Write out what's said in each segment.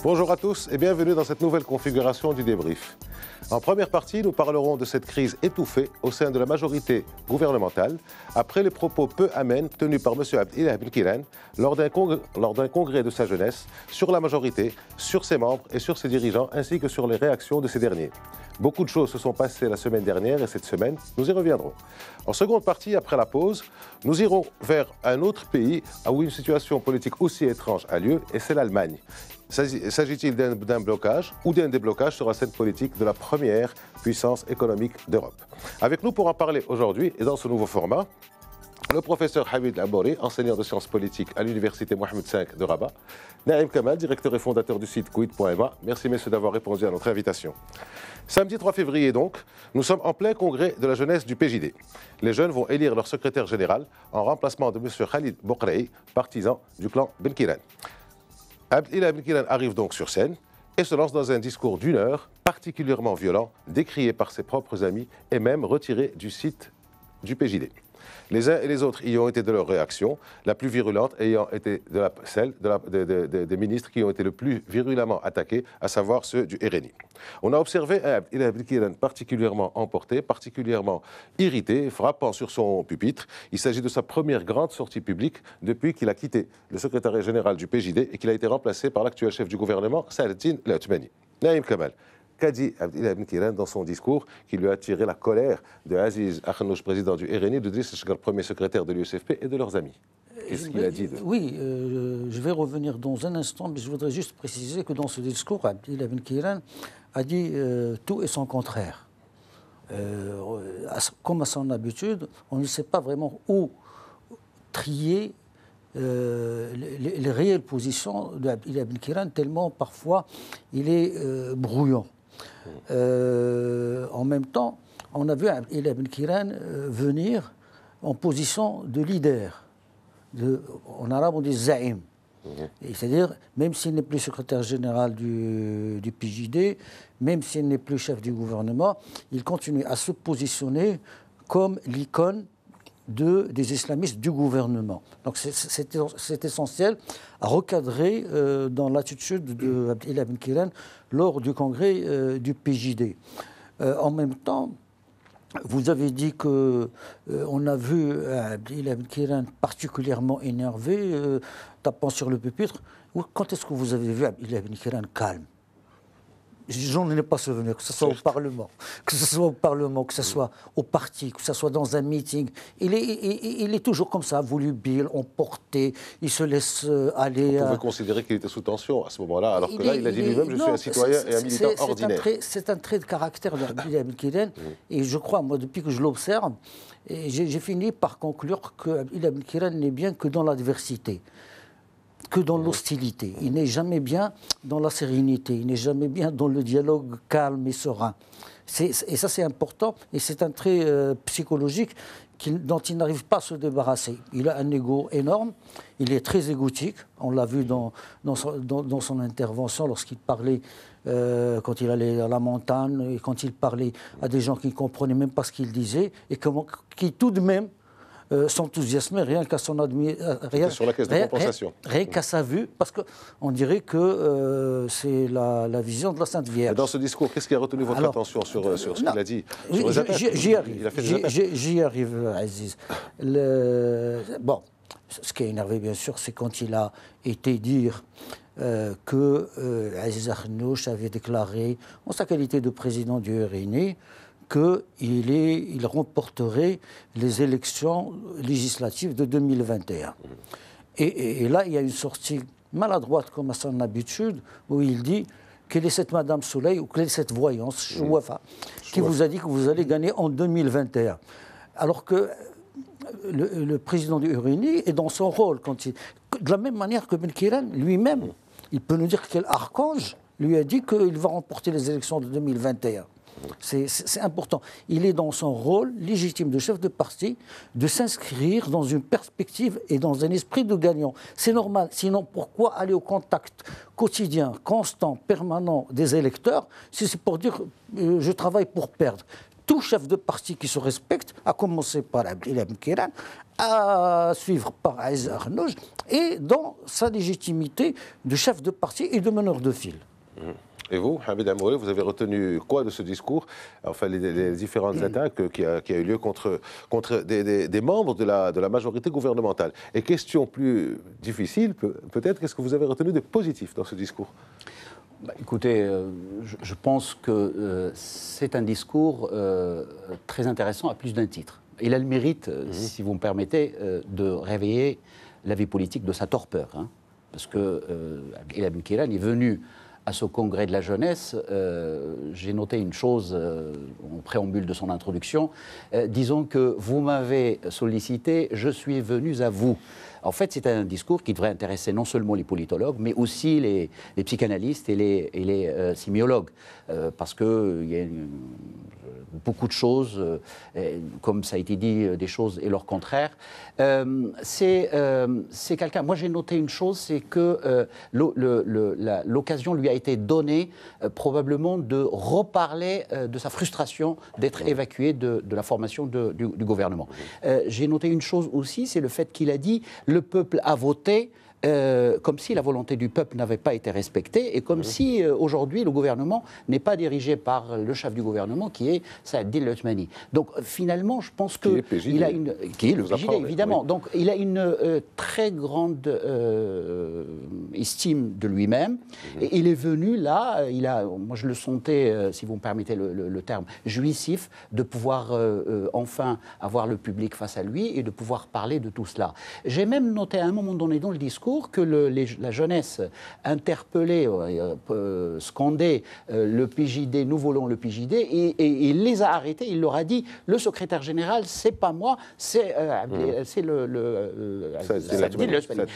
Bonjour à tous et bienvenue dans cette nouvelle configuration du débrief. En première partie, nous parlerons de cette crise étouffée au sein de la majorité gouvernementale après les propos peu amènes tenus par M. Abdillahi Benkiran lors d'un congrès de sa jeunesse sur la majorité, sur ses membres et sur ses dirigeants ainsi que sur les réactions de ces derniers. Beaucoup de choses se sont passées la semaine dernière et cette semaine, nous y reviendrons. En seconde partie, après la pause, nous irons vers un autre pays où une situation politique aussi étrange a lieu et c'est l'Allemagne. S'agit-il d'un blocage ou d'un déblocage sur la scène politique de la première puissance économique d'Europe? Avec nous pour en parler aujourd'hui et dans ce nouveau format, le professeur Hamid Abouri, enseignant de sciences politiques à l'université Mohamed V de Rabat, Naïm Kamal, directeur et fondateur du site Quid.ma. Merci messieurs d'avoir répondu à notre invitation. Samedi 3 février donc, nous sommes en plein congrès de la jeunesse du PJD. Les jeunes vont élire leur secrétaire général en remplacement de M. Khalid Bokraï, partisan du clan Benkiran. Abdillahi Benkiran arrive donc sur scène et se lance dans un discours d'1 heure particulièrement violent, décrié par ses propres amis et même retiré du site du PJD. Les uns et les autres y ont été de leur réaction, la plus virulente ayant été celle des ministres qui ont été le plus virulemment attaqués, à savoir ceux du RNI. On a observé Abdillahi Benkiran particulièrement emporté, particulièrement irrité, frappant sur son pupitre. Il s'agit de sa première grande sortie publique depuis qu'il a quitté le secrétariat général du PJD et qu'il a été remplacé par l'actuel chef du gouvernement, Saadettin El-Othmani. Naïm Kamal, qu'a dit Abdillahi Benkiran dans son discours qui lui a attiré la colère de Aziz Akhnouch, président du RNI, de Driss Shgar, premier secrétaire de l'USFP et de leurs amis? Qu'est-ce qu'il a dit Oui, je vais revenir dans un instant, mais je voudrais juste préciser que dans ce discours, Abdillahi Benkiran a dit tout et son contraire. Comme à son habitude, on ne sait pas vraiment où trier les réelles positions d'Abdillahi Benkiran, tellement parfois il est brouillon. En même temps, on a vu Abdillahi Benkiran venir en position de leader. En arabe, on dit Zaïm. C'est-à-dire, même s'il n'est plus secrétaire général du PJD, même s'il n'est plus chef du gouvernement, il continue à se positionner comme l'icône des islamistes du gouvernement. Donc c'est essentiel à recadrer dans l'attitude d'Abdillahi Benkiran lors du congrès du PJD. En même temps, vous avez dit qu'on a vu Abdillahi Benkiran particulièrement énervé, tapant sur le pupitre. Quand est-ce que vous avez vu Abdillahi Benkiran calme? J'en ai pas souvenir, que ce soit au Parlement, que ce soit au parti, que ce soit dans un meeting. Il est toujours comme ça, volubile, emporté, il se laisse aller. On pouvait considérer qu'il était sous tension à ce moment-là, alors que là, il a dit lui-même, je suis un citoyen et un militant ordinaire. C'est un trait de caractère d'Abdillahi Benkiran, et je crois, moi, depuis que je l'observe, j'ai fini par conclure qu'Abdillahi Benkiran n'est bien que dans l'adversité, que dans l'hostilité. Il n'est jamais bien dans la sérénité, il n'est jamais bien dans le dialogue calme et serein. Et ça, c'est important, et c'est un trait psychologique dont il n'arrive pas à se débarrasser. Il a un ego énorme, il est très égotique, on l'a vu dans son intervention lorsqu'il parlait, quand il allait à la montagne, et quand il parlait à des gens qui ne comprenaient même pas ce qu'il disait, et qui tout de même s'enthousiasmer rien qu'à son sur la caisse de compensation. Rien qu'à sa vue, parce qu'on dirait que c'est la vision de la Sainte Vierge. Et dans ce discours, qu'est-ce qui a retenu votre attention sur ce qu'il a dit? J'y arrive, Aziz. Bon, ce qui a énervé, bien sûr, c'est quand il a été dire que Aziz Akhnouch avait déclaré, en sa qualité de président du RNI, qu'il remporterait les élections législatives de 2021. Et là, il y a une sortie maladroite, comme à son habitude, où il dit quelle est cette Madame Soleil ou quelle est cette voyance, Chouafa, qui vous a dit que vous allez gagner en 2021. Alors que le président du RNI est dans son rôle. De la même manière que Benkiran lui-même, il peut nous dire quel archange lui a dit qu'il va remporter les élections de 2021. C'est important. Il est dans son rôle légitime de chef de parti de s'inscrire dans une perspective et dans un esprit de gagnant. C'est normal. Sinon, pourquoi aller au contact quotidien, constant, permanent des électeurs si c'est pour dire je travaille pour perdre? tout chef de parti qui se respecte, à commencer par Abdelillah Ben Kiran, à suivre par Aziz Arnouj, et dans sa légitimité de chef de parti et de meneur de file. Et vous, Hamid Amouri, vous avez retenu quoi de ce discours? Enfin, les différentes attaques qui a eu lieu contre des membres de la majorité gouvernementale. Et question plus difficile, peut-être, qu'est-ce que vous avez retenu de positif dans ce discours? Écoutez, je pense que c'est un discours très intéressant à plus d'un titre. Il a le mérite, si vous me permettez, de réveiller la vie politique de sa torpeur. Hein, parce que Abdelillah Ben Kiran est venu à ce congrès de la jeunesse. J'ai noté une chose en préambule de son introduction. Disons que vous m'avez sollicité, je suis venu à vous. En fait, c'est un discours qui devrait intéresser non seulement les politologues, mais aussi les psychanalystes et les sémiologues. Parce qu'il y a beaucoup de choses, comme ça a été dit, des choses et leur contraire. C'est quelqu'un... Moi, j'ai noté une chose, c'est que l'occasion lui a été donnée probablement de reparler de sa frustration d'être évacué de la formation du gouvernement. J'ai noté une chose aussi, c'est le fait qu'il a dit le peuple a voté, comme si la volonté du peuple n'avait pas été respectée et comme si aujourd'hui le gouvernement n'est pas dirigé par le chef du gouvernement qui est Saad El Othmani. Donc finalement, je pense que il a une qui est le PJD évidemment. Oui. Donc il a une très grande estime de lui-même et il est venu là. Moi je le sentais, si vous me permettez le terme, jouissif de pouvoir enfin avoir le public face à lui et de pouvoir parler de tout cela. J'ai même noté à un moment donné dans le discours que la jeunesse interpellée, scandée le PJD, nous voulons le PJD, et il les a arrêtés, il leur a dit le secrétaire général, c'est pas moi, c'est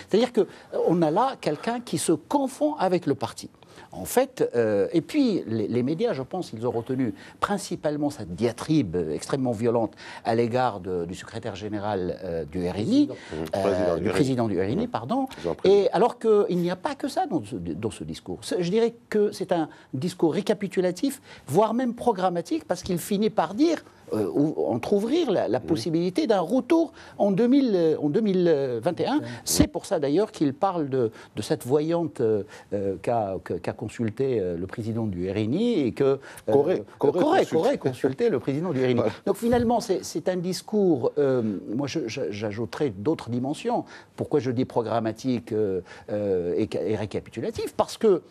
c'est-à-dire qu'on a là quelqu'un qui se confond avec le parti. En fait, et puis les médias, je pense, ils ont retenu principalement cette diatribe extrêmement violente à l'égard du secrétaire général du RNI, du président du RNI, pardon. Et alors qu'il n'y a pas que ça dans ce discours. Je dirais que c'est un discours récapitulatif, voire même programmatique, parce qu'il finit par dire, entrouvrir la possibilité d'un retour en 2021. C'est pour ça d'ailleurs qu'il parle de cette voyante qu'a consulté le président du RNI et que qu'aurait consulté le président du RNI. Donc finalement, c'est un discours, moi j'ajouterais d'autres dimensions. Pourquoi je dis programmatique et récapitulatif? Parce qu'il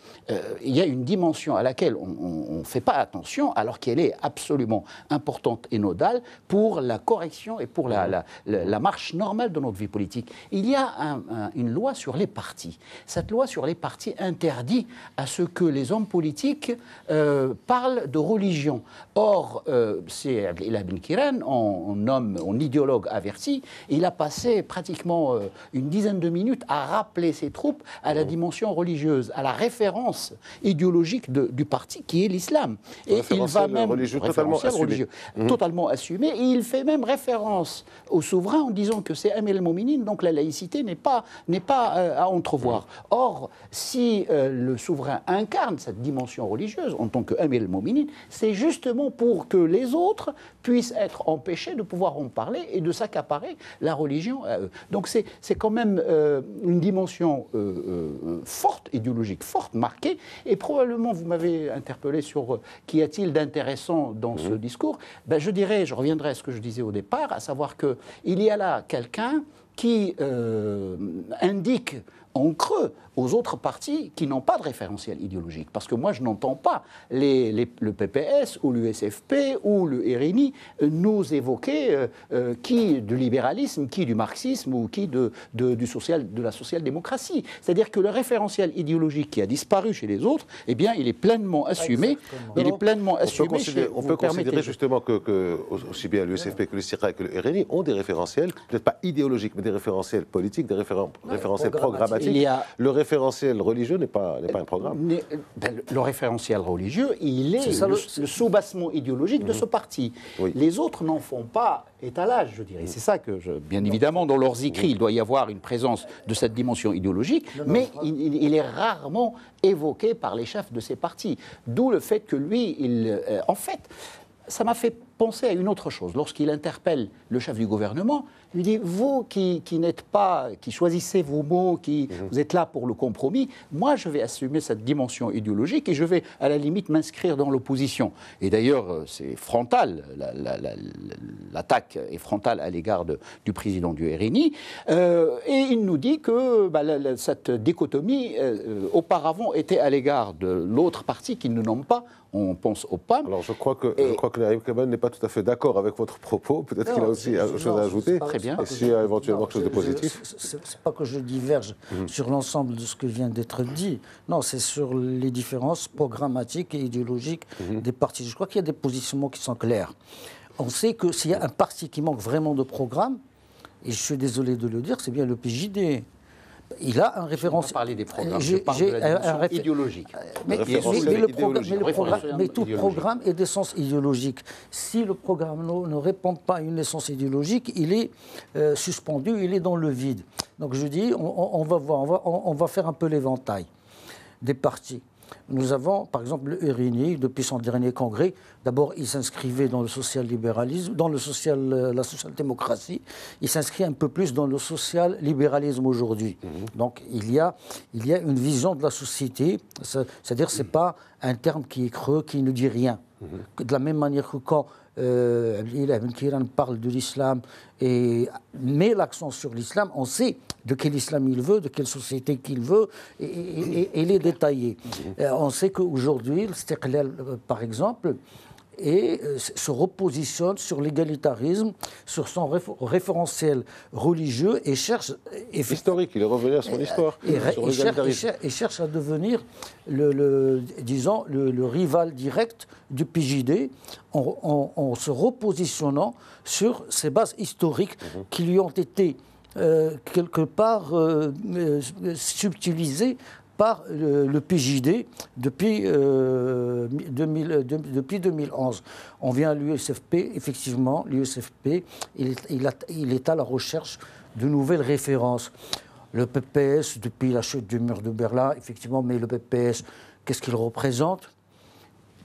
y a une dimension à laquelle on ne fait pas attention, alors qu'elle est absolument importante et nodale pour la correction et pour la marche normale de notre vie politique. Il y a une loi sur les partis. Cette loi sur les partis interdit à ce que les hommes politiques parlent de religion. Or, c'est Abdelillah Ben Kiran, en idéologue averti, il a passé pratiquement une dizaine de minutes à rappeler ses troupes à la dimension religieuse, à la référence idéologique du parti qui est l'islam. Et il va même totalement assumé, et il fait même référence au souverain en disant que c'est Amir el-Mouminin, donc la laïcité n'est pas à entrevoir. Or, si le souverain incarne cette dimension religieuse en tant qu'Amir el-Mouminin, c'est justement pour que les autres puissent être empêchés de pouvoir en parler et de s'accaparer la religion à eux. Donc c'est quand même une dimension forte, idéologique forte, marquée, et probablement vous m'avez interpellé sur qu'y a-t-il d'intéressant dans ce discours. Ben, je dirais, je reviendrai à ce que je disais au départ, à savoir qu'il y a là quelqu'un qui indique en creux aux autres partis qui n'ont pas de référentiel idéologique. Parce que moi, je n'entends pas le PPS ou l'USFP ou le RNI nous évoquer qui du libéralisme, qui du marxisme ou qui de la social-démocratie. C'est-à-dire que le référentiel idéologique qui a disparu chez les autres, eh bien, il est pleinement assumé. Il est pleinement assumé. On peut considérer justement que aussi bien l'USFP que le CIRA que le RNI ont des référentiels, peut-être pas idéologiques, mais des référentiels politiques, des référentiels programmatiques. Le référentiel religieux n'est pas un programme. Le référentiel religieux, il est le soubassement idéologique de ce parti. Oui. Les autres n'en font pas étalage, je dirais. C'est ça que, bien évidemment, dans leurs écrits, il doit y avoir une présence de cette dimension idéologique, mais il est rarement évoqué par les chefs de ces partis. D'où le fait que lui, en fait, ça m'a fait pensez à une autre chose. Lorsqu'il interpelle le chef du gouvernement, il lui dit, vous qui n'êtes pas, qui choisissez vos mots, vous êtes là pour le compromis, moi je vais assumer cette dimension idéologique et je vais à la limite m'inscrire dans l'opposition. Et d'ailleurs, c'est frontal, l'attaque est frontale à l'égard du président du RNI. Et il nous dit que cette dichotomie, auparavant, était à l'égard de l'autre parti qu'il ne nomme pas. On pense au PAM. Alors je crois que Naïm Kamal n'est pas tout à fait d'accord avec votre propos. Peut-être qu'il a aussi quelque chose à ajouter. Très bien. Et s'il y a éventuellement quelque chose de positif. C'est pas que je diverge sur l'ensemble de ce que vient d'être dit. Non, c'est sur les différences programmatiques et idéologiques des partis. Je crois qu'il y a des positionnements qui sont clairs. On sait que s'il y a un parti qui manque vraiment de programme, et je suis désolé de le dire, c'est bien le PJD. Il a un référentiel. Je ne parler des programmes, je parle de la dimension idéologique. Mais tout programme est d'essence idéologique. Si le programme ne répond pas à une essence idéologique, il est suspendu, il est dans le vide. Donc je dis, on va voir, on va faire un peu l'éventail des partis. Nous avons, par exemple, le RNI, depuis son dernier congrès. D'abord, il s'inscrivait dans le social-libéralisme, dans la social-démocratie. Il s'inscrit un peu plus dans le social-libéralisme aujourd'hui. Donc, il y a une vision de la société. C'est-à-dire, ce n'est pas un terme qui est creux, qui ne dit rien. De la même manière que quand Ibn Kiran parle de l'islam et met l'accent sur l'islam, on sait de quel islam il veut, de quelle société qu'il veut, et il est détaillé. On sait qu'aujourd'hui, le Stiqlal, par exemple, se repositionne sur l'égalitarisme, sur son référentiel religieux et cherche... Historique, il est revenu à son histoire. Et cherche à devenir le rival direct du PJD en se repositionnant sur ses bases historiques qui lui ont été quelque part subtilisées par le PJD depuis 2011. On vient à l'USFP, effectivement, l'USFP, il est à la recherche de nouvelles références. Le PPS, depuis la chute du mur de Berlin, effectivement, mais le PPS, qu'est-ce qu'il représente?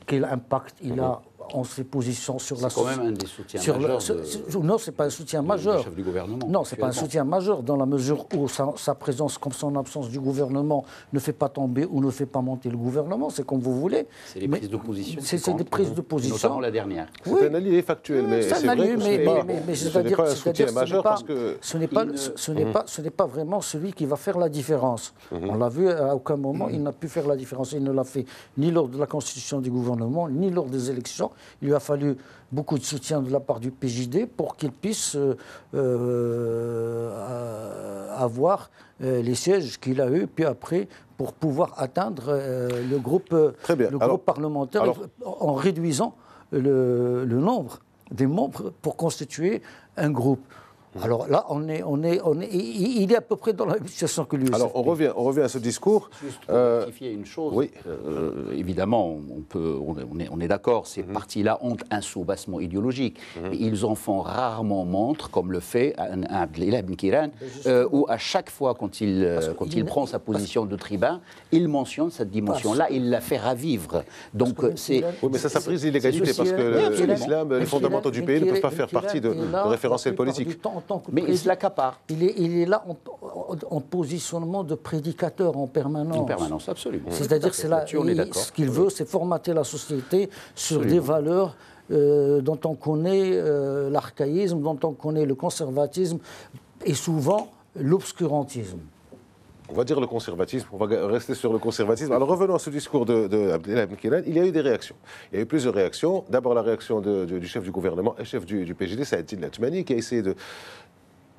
Quel impact il a en ses positions sur la société. C'est quand même un des soutiens majeurs non, ce n'est pas un soutien majeur. Chef du gouvernement. Non, ce n'est pas un soutien majeur, dans la mesure où sa présence, comme son absence du gouvernement, ne fait pas tomber ou ne fait pas monter le gouvernement, c'est comme vous voulez. C'est des prises d'opposition. C'est des prises d'opposition. Notamment la dernière. C'est un allié factuel, mais c'est vrai que ce n'est pas un soutien majeur parce que... Ce n'est pas vraiment celui qui va faire la différence. On l'a vu, à aucun moment, il n'a pu faire la différence. Il ne l'a fait ni lors de la constitution du gouvernement, ni lors des élections. Il lui a fallu beaucoup de soutien de la part du PJD pour qu'il puisse avoir les sièges qu'il a eus, puis après, pour pouvoir atteindre le groupe parlementaire en réduisant le nombre des membres pour constituer un groupe. Alors là, il est à peu près dans la même situation que lui. Alors on revient à ce discours. Juste pour rectifier une chose, oui. Évidemment, on est d'accord, ces partis-là ont un soubassement idéologique, mais ils en font rarement montre, comme le fait Abdelillah Ibn Kiran, où à chaque fois quand il prend sa position de tribun, il mentionne cette dimension-là, il la fait ravivre. Donc c'est. Oui, mais ça prise l'illégalité parce que l'islam, les fondamentaux du pays ne peuvent pas faire partie de référentiels politiques. Mais il se l'accapare. Il est là en positionnement de prédicateur en permanence. En permanence, absolument. C'est-à-dire que ce qu'il veut, c'est formater la société sur des valeurs dont on connaît l'archaïsme, dont on connaît le conservatisme et souvent l'obscurantisme. On va dire le conservatisme, on va rester sur le conservatisme. Alors revenons à ce discours d'Abdelillah Ibn Kiran. Il y a eu des réactions. Il y a eu plusieurs réactions. D'abord la réaction du chef du gouvernement et chef du PJD, Saïd Latmani, qui a essayé de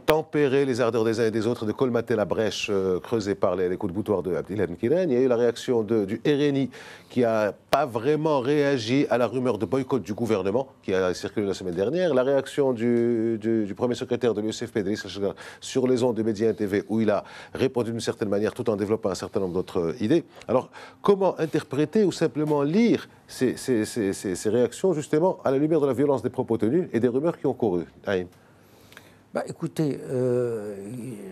tempérer les ardeurs des uns et des autres, de colmater la brèche creusée par les coups de boutoir d'Abdelillah Ibn Kiran. Il y a eu la réaction du RNI qui n'a pas vraiment réagi à la rumeur de boycott du gouvernement qui a circulé la semaine dernière. La réaction du premier secrétaire de l'USFP, sur les ondes de Média TV, où il a répondu d'une certaine manière tout en développant un certain nombre d'autres idées. Alors, comment interpréter ou simplement lire ces réactions, justement, à la lumière de la violence des propos tenus et des rumeurs qui ont couru? Naïm. Écoutez,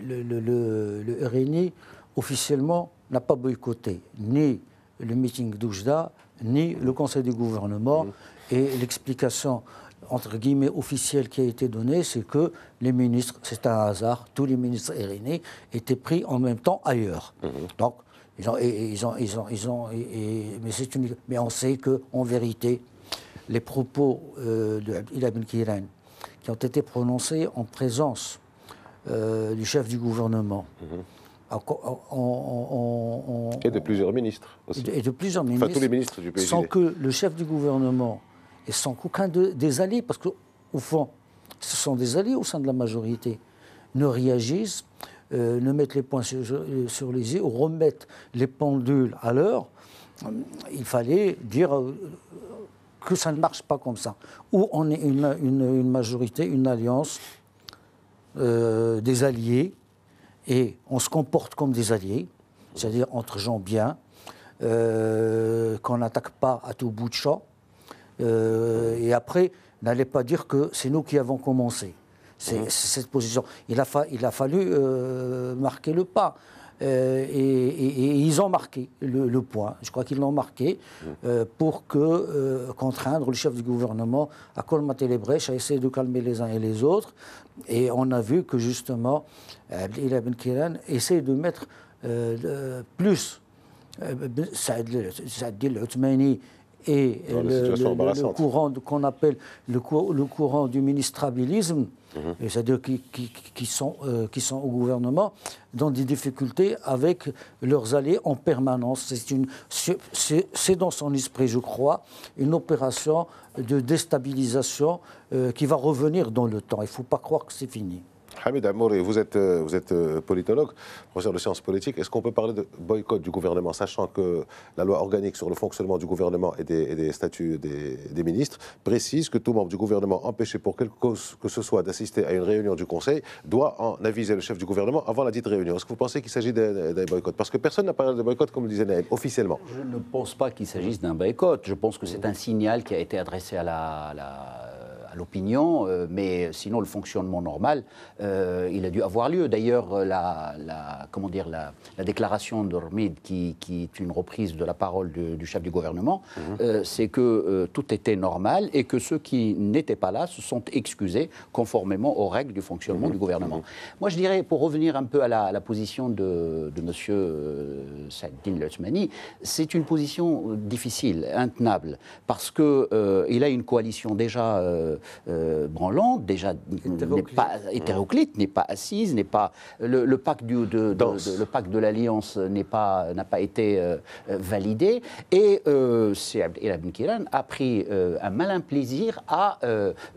le RNI, officiellement, n'a pas boycotté ni le meeting d'Oujda, ni le Conseil du gouvernement. Et l'explication entre guillemets, officiel qui a été donné, c'est que les ministres, c'est un hasard, tous les ministres RNI étaient pris en même temps ailleurs. Donc, mais on sait qu'en vérité, les propos de Abdelillah Ben Kiran qui ont été prononcés en présence du chef du gouvernement, et de plusieurs ministres aussi. Et de plusieurs ministres. Enfin, tous les ministres du pays. Sans que le chef du gouvernement et sans qu'aucun des alliés, parce qu'au fond, ce sont des alliés au sein de la majorité, ne réagissent, ne mettent les points sur les i, ou remettent les pendules à l'heure, il fallait dire que ça ne marche pas comme ça. Ou on est une majorité, une alliance des alliés, et on se comporte comme des alliés, c'est-à-dire entre gens bien, qu'on n'attaque pas à tout bout de champ, et après, n'allez pas dire que c'est nous qui avons commencé. C'est cette position. Il a fallu marquer le pas. Et ils ont marqué le point. Je crois qu'ils l'ont marqué pour contraindre le chef du gouvernement à colmater les brèches, à essayer de calmer les uns et les autres. Et on a vu que justement, Abdelillah Ben Kiran essaie de mettre plus Saad El-Othmani et le courant qu'on appelle le courant du ministrabilisme, c'est-à-dire qui sont au gouvernement, dans des difficultés avec leurs alliés en permanence. C'est dans son esprit, je crois, une opération de déstabilisation qui va revenir dans le temps. Il ne faut pas croire que c'est fini. Hamid Amouri, vous êtes politologue, professeur de sciences politiques. Est-ce qu'on peut parler de boycott du gouvernement, sachant que la loi organique sur le fonctionnement du gouvernement et des statuts des ministres précise que tout membre du gouvernement empêché pour quelque cause que ce soit d'assister à une réunion du Conseil doit en aviser le chef du gouvernement avant la dite réunion. Est-ce que vous pensez qu'il s'agit d'un boycott? Parce que personne n'a parlé de boycott, comme le disait Naël, officiellement. Je ne pense pas qu'il s'agisse d'un boycott. Je pense que c'est un signal qui a été adressé à l'opinion, mais sinon le fonctionnement normal, il a dû avoir lieu. D'ailleurs, la déclaration de Rmid, qui est une reprise de la parole du chef du gouvernement, c'est que tout était normal et que ceux qui n'étaient pas là se sont excusés conformément aux règles du fonctionnement du gouvernement. Moi, je dirais, pour revenir un peu à la position de M. Saad El-Othmani, c'est une position difficile, intenable, parce qu'il a une coalition déjà branlante, déjà n'est pas hétéroclite, n'est pas assise, n'est pas le pacte de l'alliance n'a pas été validé, et Abdelillah Ben Kiran a pris un malin plaisir à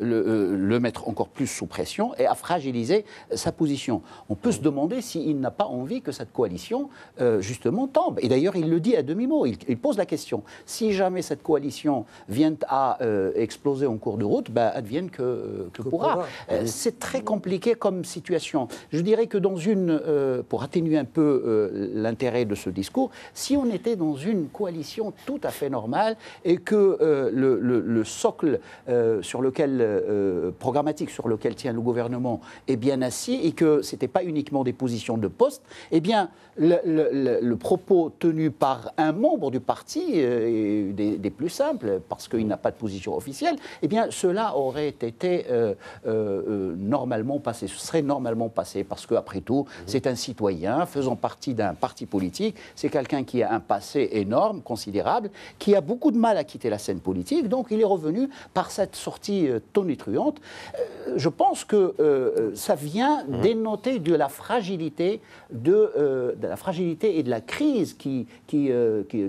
le mettre encore plus sous pression et à fragiliser sa position. On peut se demander s'il n'a pas envie que cette coalition justement tombe. Et d'ailleurs, il le dit à demi-mot. Il pose la question. Si jamais cette coalition vient à exploser en cours de route, advienne que pourra. C'est très compliqué comme situation. Je dirais que pour atténuer un peu l'intérêt de ce discours, si on était dans une coalition tout à fait normale et que le socle programmatique sur lequel tient le gouvernement est bien assis et que ce n'était pas uniquement des positions de poste, eh bien, le propos tenu par un membre du parti, des plus simples, parce qu'il n'a pas de position officielle, eh bien, cela aurait été normalement passé. Ce serait normalement passé, parce qu'après tout, c'est un citoyen faisant partie d'un parti politique, c'est quelqu'un qui a un passé énorme, considérable, qui a beaucoup de mal à quitter la scène politique, donc il est revenu par cette sortie tonitruante. Je pense que ça vient dénoter de la fragilité et de la crise qui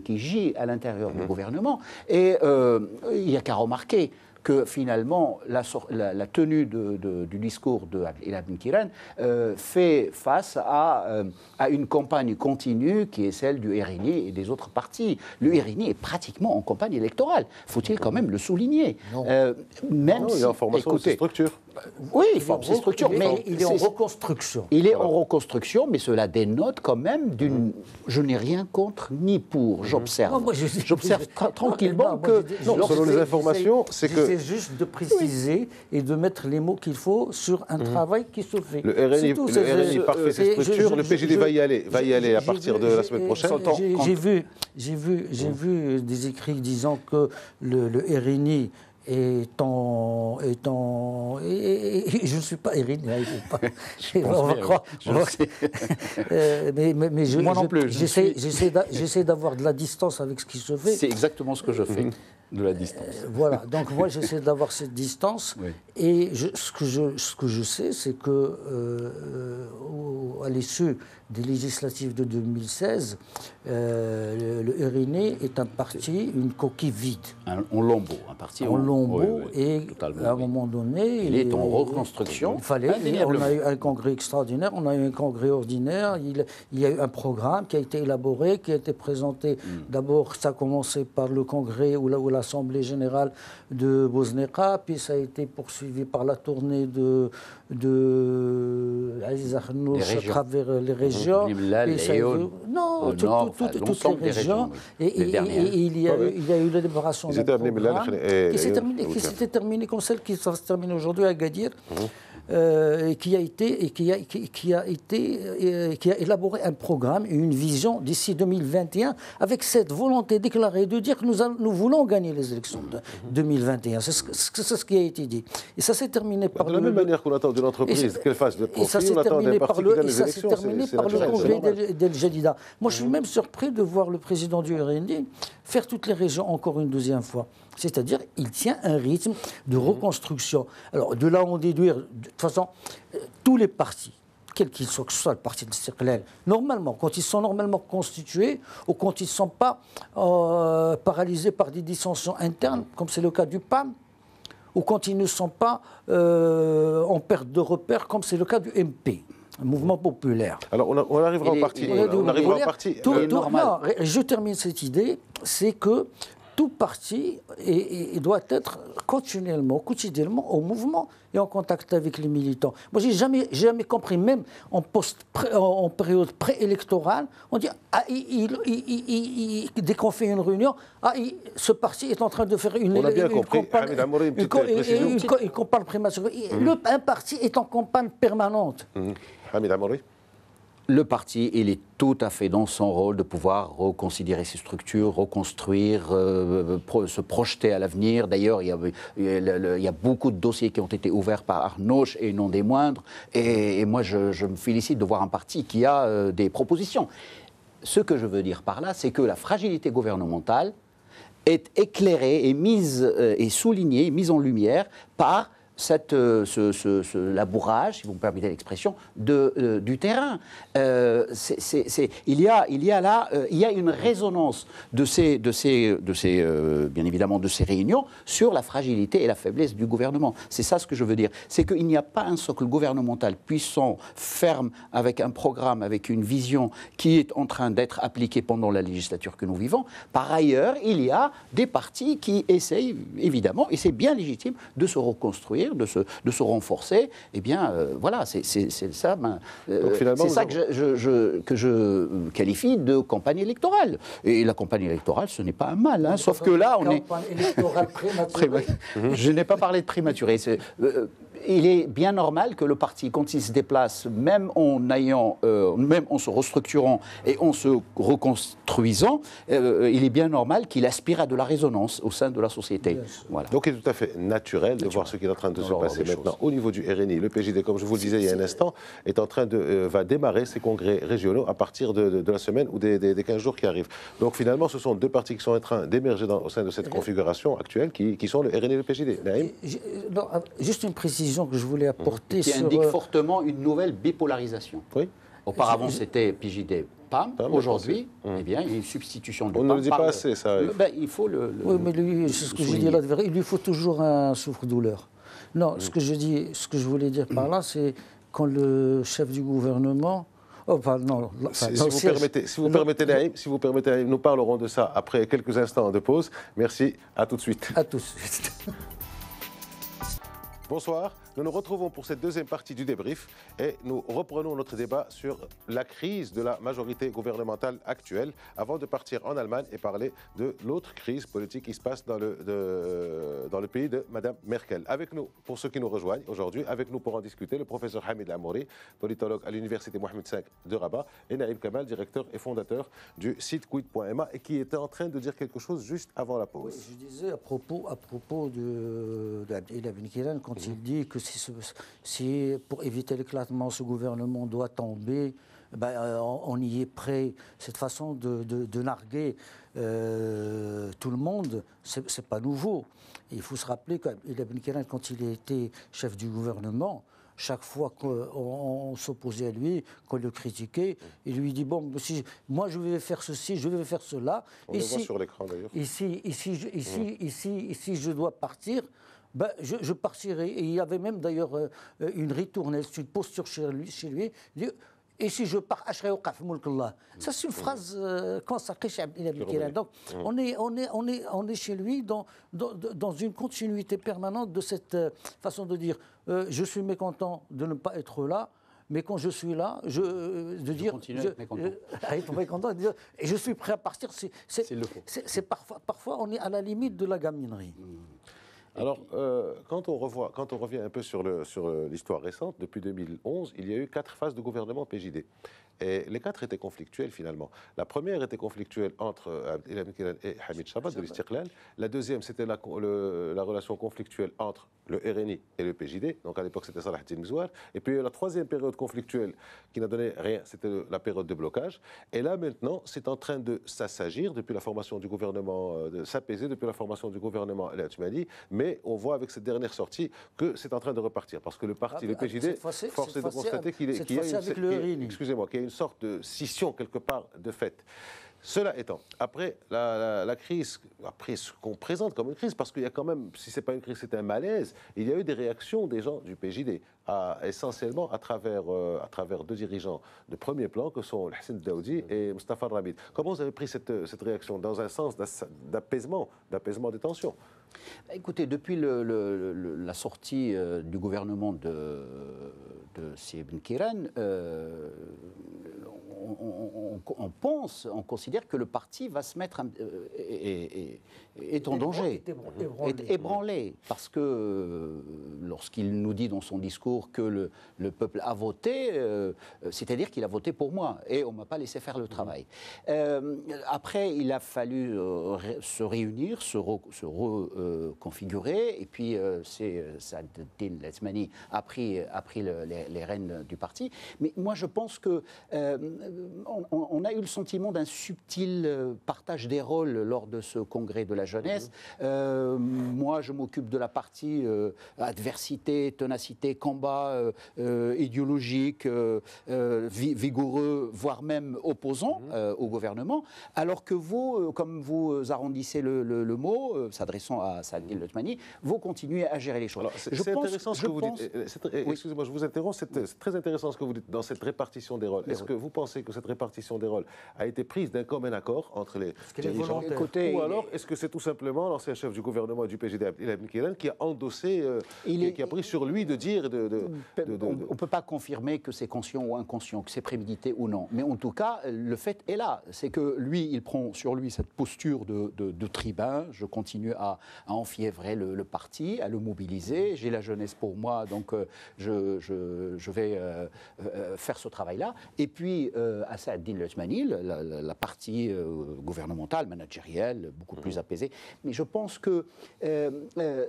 gît à l'intérieur du gouvernement. Et il n'y a qu'à remarquer que finalement, la tenue du discours de Abdelillah Ben Kiran fait face à une campagne continue qui est celle du RNI et des autres partis. Le RNI est pratiquement en campagne électorale. Faut-il quand même le souligner? Même si, il est en formation de ses structures. Oui, il forme ses structures, mais il est en reconstruction. Il est en reconstruction, mais cela dénote quand même d'une... Je n'ai rien contre ni pour, j'observe. J'observe tranquillement que... Selon les informations, c'est que... C'est juste de préciser et de mettre les mots qu'il faut sur un travail qui se fait. Le RNI parfait ses structures, le PJD va y aller à partir de la semaine prochaine. J'ai vu des écrits disant que le RNI Et je ne suis pas irénien, il faut pas. On va croire. Mais moi non plus. J'essaie d'avoir de la distance avec ce qui se fait. C'est exactement ce que je fais, de la distance. Voilà, donc moi j'essaie d'avoir cette distance. Oui. Et ce que je sais, c'est que à l'issue des législatives de 2016, le RN est un parti, une coquille vide. En lambeaux, un parti en lambeaux, et à un moment donné... Il est en reconstruction. On a eu un congrès extraordinaire, on a eu un congrès ordinaire, il y a eu un programme qui a été élaboré, qui a été présenté. D'abord, ça a commencé par le congrès ou l'Assemblée générale de Bosneka, puis ça a été poursuivi par la tournée de Aziz Akhnouch à travers les régions. Non, toutes les régions. Et il y a eu l'élaboration d'un programme qui s'était terminé comme celle qui se termine aujourd'hui à Agadir. Qui a élaboré un programme et une vision d'ici 2021 avec cette volonté déclarée de dire que nous voulons gagner les élections de 2021. C'est ce qui a été dit. Et ça s'est terminé par de la même manière qu'on attend de l'entreprise qu'elle fasse de profit, on attend d'un parti qui gagne les élections. Ça s'est terminé par le congrès d'El Jadida. Moi, je suis même surpris de voir le président du RND faire toutes les régions encore une deuxième fois. C'est-à-dire, il tient un rythme de reconstruction. Alors, de là, on déduire, de toute façon, tous les partis, quels qu'ils soient, que ce soit le parti de Istiqlal, normalement, quand ils sont normalement constitués, ou quand ils ne sont pas paralysés par des dissensions internes, comme c'est le cas du PAM, ou quand ils ne sont pas en perte de repères, comme c'est le cas du MP. Un mouvement populaire. Alors, on arrivera en partie. On arrivera en partie. Non, je termine cette idée, c'est que tout parti doit être quotidiennement au mouvement et en contact avec les militants. Moi, j'ai jamais compris, même en période préélectorale, on dit dès qu'on fait une réunion, ce parti est en train de faire une campagne prématurée. Un parti est en campagne permanente. Hamid Amouri. Le parti, il est tout à fait dans son rôle de pouvoir reconsidérer ses structures, reconstruire, se projeter à l'avenir. D'ailleurs, il y a beaucoup de dossiers qui ont été ouverts par Akhnouch et non des moindres. Et moi, je me félicite de voir un parti qui a des propositions. Ce que je veux dire par là, c'est que la fragilité gouvernementale est éclairée et et soulignée, mise en lumière par labourage, si vous me permettez l'expression, du terrain. Il y a une résonance bien évidemment de ces réunions sur la fragilité et la faiblesse du gouvernement. C'est ça ce que je veux dire. C'est qu'il n'y a pas un socle gouvernemental puissant, ferme, avec un programme, avec une vision qui est en train d'être appliquée pendant la législature que nous vivons. Par ailleurs, il y a des partis qui essayent, évidemment, et c'est bien légitime, de se reconstruire, de se renforcer, eh bien, voilà, c'est ça, c'est ça que je qualifie de campagne électorale. Et la campagne électorale, ce n'est pas un mal, hein, sauf que là, on est... Campagne électorale prématurée. Je n'ai pas parlé de prématuré. Il est bien normal que le parti, quand il se déplace, même en se restructurant et en se reconstruisant, il est bien normal qu'il aspire à de la résonance au sein de la société. Voilà. Donc il est tout à fait naturel de voir ce qui est en train de se passer maintenant au niveau du RNI. Le PJD, comme je vous le disais il y a un instant, est en train va démarrer ses congrès régionaux à partir de la semaine ou des 15 jours qui arrivent. Donc finalement, ce sont deux partis qui sont en train d'émerger au sein de cette configuration actuelle qui sont le RNI et le PJD. Juste une précision que je voulais apporter qui indique fortement une nouvelle bipolarisation. Oui. Auparavant, c'était PJD. PAM. Aujourd'hui, eh bien, il y a une substitution de PAM. On ne le dit pas assez, ça. Il faut Oui, mais lui, c'est ce que je dis là, il lui faut toujours un souffre-douleur. Non, ce que je voulais dire par là, c'est quand le chef du gouvernement... Si vous permettez, nous parlerons de ça après quelques instants de pause. Merci, à tout de suite. À tout de suite. Bonsoir. Nous nous retrouvons pour cette deuxième partie du débrief et nous reprenons notre débat sur la crise de la majorité gouvernementale actuelle avant de partir en Allemagne et parler de l'autre crise politique qui se passe dans le pays de Mme Merkel. Avec nous, pour ceux qui nous rejoignent aujourd'hui, avec nous pour en discuter, le professeur Hamid Lamouri, politologue à l'Université Mohamed V de Rabat, et Naïm Kamal, directeur et fondateur du site Quid.ma et qui était en train de dire quelque chose juste avant la pause. Oui, je disais à propos d'Abdel Ben Kiran, quand il dit que si pour éviter l'éclatement, ce gouvernement doit tomber, on y est prêt. Cette façon de narguer tout le monde, c'est pas nouveau. Et il faut se rappeler qu'Abdel Ben Kiran, quand il était chef du gouvernement, chaque fois qu'on s'opposait à lui, qu'on le critiquait, il lui dit bon, moi je vais faire ceci, je vais faire cela. On le voit sur l'écran d'ailleurs. Ici, je dois partir. Je partirai. Et il y avait même d'ailleurs une ritournelle, une posture chez lui. Et si je pars, ça c'est une phrase consacrée chez Abdel Kiran. Donc on est chez lui dans une continuité permanente de cette façon de dire je suis mécontent de ne pas être là. Mais quand je suis là, et je suis prêt à partir. C'est parfois on est à la limite de la gaminerie. Alors, quand on revient un peu sur l'histoire récente, depuis 2011, il y a eu 4 phases de gouvernement PJD. Et les 4 étaient conflictuelles finalement. La première était conflictuelle entre Abdel Ben Kiran et Hamid Chabat de l'Istiqlal. La deuxième, c'était la relation conflictuelle entre le RNI et le PJD. Donc à l'époque, c'était Salah Eddine Mzouar. Et puis la troisième période conflictuelle qui n'a donné rien, c'était la période de blocage. Et là maintenant, c'est en train de s'assagir depuis la formation du gouvernement, de s'apaiser depuis la formation du gouvernement El Atmani. Mais on voit avec cette dernière sortie que c'est en train de repartir. Parce que le parti, le PJD, force est de constater qu'il y a une sorte de scission quelque part de fait. Cela étant, après la crise, après ce qu'on présente comme une crise, parce qu'il y a quand même, si ce n'est pas une crise, c'est un malaise, il y a eu des réactions des gens du PJD, essentiellement à travers 2 dirigeants de premier plan que sont Hassan Daoudi et Mustafa Rabid. Comment vous avez pris cette réaction dans un sens d'apaisement des tensions? Écoutez, depuis la sortie du gouvernement de Sidi Ben Kiran, on considère que le parti va se mettre est en danger, est ébranlé, parce que lorsqu'il nous dit dans son discours que le peuple a voté, c'est-à-dire qu'il a voté pour moi, et on ne m'a pas laissé faire le travail. Après, il a fallu se réunir, se reconfigurer, et puis Saadetdine Latmani a pris les rênes du parti. Mais moi, je pense que on a eu le sentiment d'un subtil partage des rôles lors de ce congrès de la jeunesse. Moi, je m'occupe de la partie adversité, ténacité, combat idéologique, vigoureux, voire même opposant au gouvernement, alors que vous, comme vous arrondissez le mot, s'adressant à Saadetdine Latmani, vous continuez à gérer les choses. C'est intéressant ce que vous dites. Excusez-moi, je vous interromps. C'est très intéressant ce que vous dites dans cette répartition des rôles. Est-ce que vous pensez que cette répartition des rôles a été prise d'un commun accord entre les dirigeants, ou alors est-ce que c'est tout simplement l'ancien chef du gouvernement du PJD, Abdel Ben Kiran, qui a endossé, qui a pris sur lui de dire... On ne peut pas confirmer que c'est conscient ou inconscient, que c'est prémédité ou non. Mais en tout cas, le fait est là. C'est que lui, il prend sur lui cette posture de tribun. Je continue à enfiévrer le parti, à le mobiliser. J'ai la jeunesse pour moi, donc je vais faire ce travail-là. Et puis, à Saadetdine Latmani, la partie gouvernementale, managérielle, beaucoup plus apaisée. Mais je pense que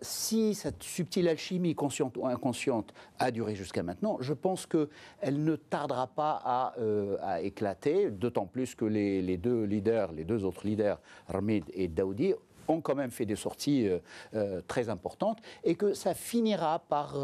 si cette subtile alchimie, consciente ou inconsciente, a duré jusqu'à maintenant, je pense qu'elle ne tardera pas à éclater, d'autant plus que les deux autres leaders, Rabid et Daoudi, ont quand même fait des sorties très importantes, et que ça finira par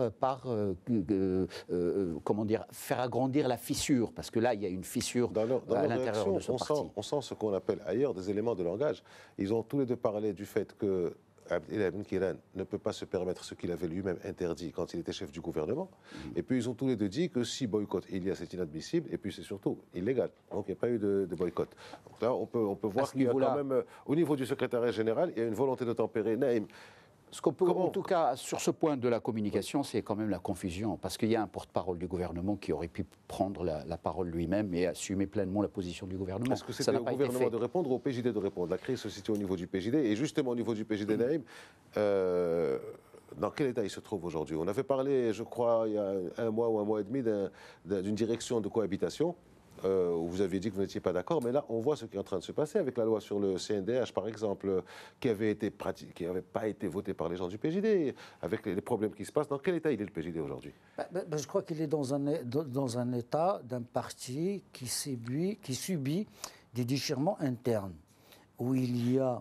faire agrandir la fissure, parce que là, il y a une fissure à l'intérieur de ce parti. On sent ce qu'on appelle ailleurs des éléments de langage. Ils ont tous les deux parlé du fait que Abdel Ben Kiran ne peut pas se permettre ce qu'il avait lui-même interdit quand il était chef du gouvernement. Et puis ils ont tous les deux dit que si boycott il y a, c'est inadmissible, et puis c'est surtout illégal. Donc il n'y a pas eu de boycott. Donc là, on peut voir qu'il y a quand même, au niveau du secrétariat général, il y a une volonté de tempérer. Naïm, Ce qu'on peut, en tout cas, sur ce point de la communication, c'est quand même la confusion, parce qu'il y a un porte-parole du gouvernement qui aurait pu prendre la parole lui-même et assumer pleinement la position du gouvernement. Est-ce que c'était au gouvernement de répondre ou au PJD de répondre? La crise se situe au niveau du PJD, et justement au niveau du PJD, Naïm, dans quel état il se trouve aujourd'hui? On avait parlé, je crois, il y a un mois ou un mois et demi, d'une direction de cohabitation. Où vous aviez dit que vous n'étiez pas d'accord, mais là, on voit ce qui est en train de se passer avec la loi sur le CNDH, par exemple, qui n'avait pas été votée par les gens du PJD, avec les problèmes qui se passent. Dans quel état il est le PJD aujourd'hui? Je crois qu'il est dans un état d'un parti qui subit des déchirements internes, où il y a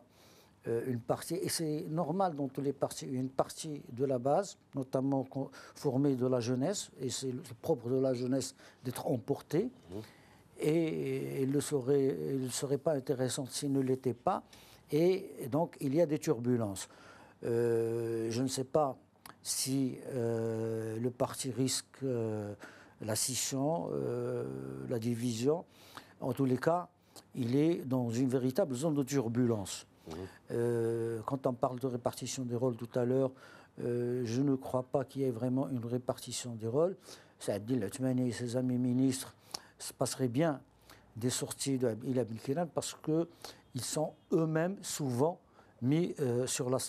une partie, et c'est normal dans tous les partis, une partie de la base, notamment formée de la jeunesse, et c'est le propre de la jeunesse d'être emportée. Et il ne serait pas intéressant s'il ne l'était pas. Et donc, il y a des turbulences. Je ne sais pas si le parti risque la scission, la division. En tous les cas, il est dans une véritable zone de turbulence. Quand on parle de répartition des rôles tout à l'heure, je ne crois pas qu'il y ait vraiment une répartition des rôles. Saadil Othmani et ses amis ministres se passerait bien des sorties de Abdel Kiran parce qu'ils sont eux-mêmes souvent mis sur la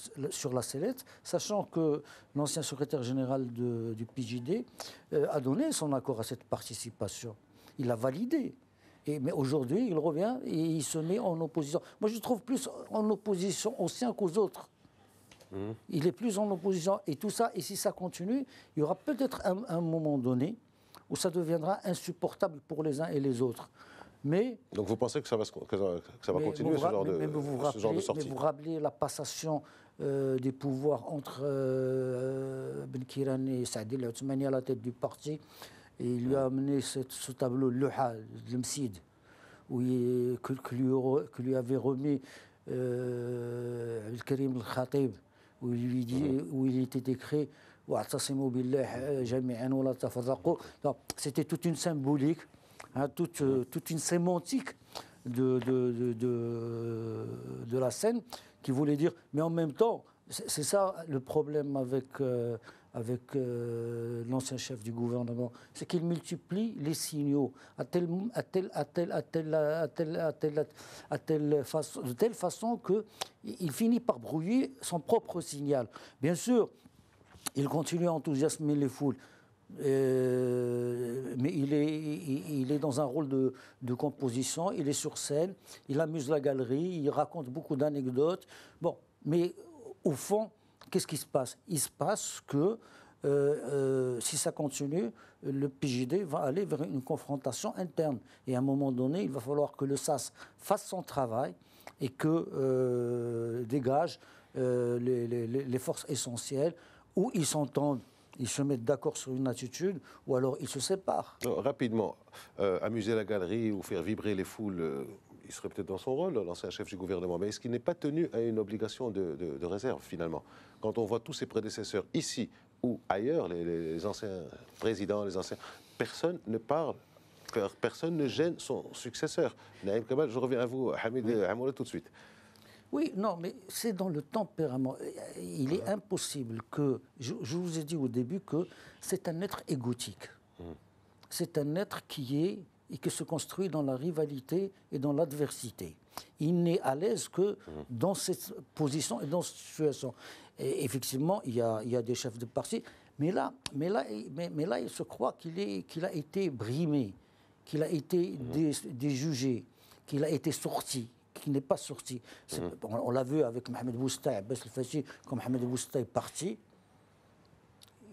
sellette, sachant que l'ancien secrétaire général du PJD a donné son accord à cette participation. Il l'a validé. Mais aujourd'hui, il revient et il se met en opposition. Moi, je le trouve plus en opposition aux siens qu'aux autres. Il est plus en opposition. Et tout ça, et si ça continue, il y aura peut-être un moment donné où ça deviendra insupportable pour les uns et les autres. Donc vous pensez que ça va continuer, ce genre de sortie? Mais vous rappelez la passation des pouvoirs entre Ben Kiran et Saadil Othmani à la tête du parti. Et il lui a amené ce tableau, Luha, de Msid, que lui avait remis Al-Karim Al-Khatib, où il était écrit c'était toute une symbolique, toute une sémantique de la scène qui voulait dire, mais en même temps, c'est ça le problème avec l'ancien chef du gouvernement, c'est qu'il multiplie les signaux de telle façon qu'il finit par brouiller son propre signal. Bien sûr, il continue à enthousiasmer les foules, mais il est dans un rôle de composition, il est sur scène, il amuse la galerie, il raconte beaucoup d'anecdotes. Bon, mais au fond, qu'est-ce qui se passe? Il se passe que, si ça continue, le PJD va aller vers une confrontation interne. Et à un moment donné, il va falloir que le SAS fasse son travail et que dégage les forces essentielles, où ils s'entendent. Ils se mettent d'accord sur une attitude, ou alors ils se séparent. Rapidement, amuser la galerie ou faire vibrer les foules, il serait peut-être dans son rôle, l'ancien chef du gouvernement, mais est-ce qu'il n'est pas tenu à une obligation de réserve, finalement? Quand on voit tous ses prédécesseurs, ici ou ailleurs, les anciens présidents, personne ne parle, personne ne gêne son successeur. Naïm Kamal, je reviens à vous, Hamid Amoula, tout de suite. Oui, non, mais c'est dans le tempérament. Il est impossible que... Je vous ai dit au début que c'est un être égotique. C'est un être qui se construit dans la rivalité et dans l'adversité. Il n'est à l'aise que dans cette position et dans cette situation. Et effectivement, il y a des chefs de parti, mais là, il se croit qu'il a été brimé, qu'il a été déjugé, qu'il a été sorti, qui n'est pas sorti. On l'a vu avec Mohamed Bouztaï, Abbas El-Fathi, quand Mohamed Bouztaï est parti,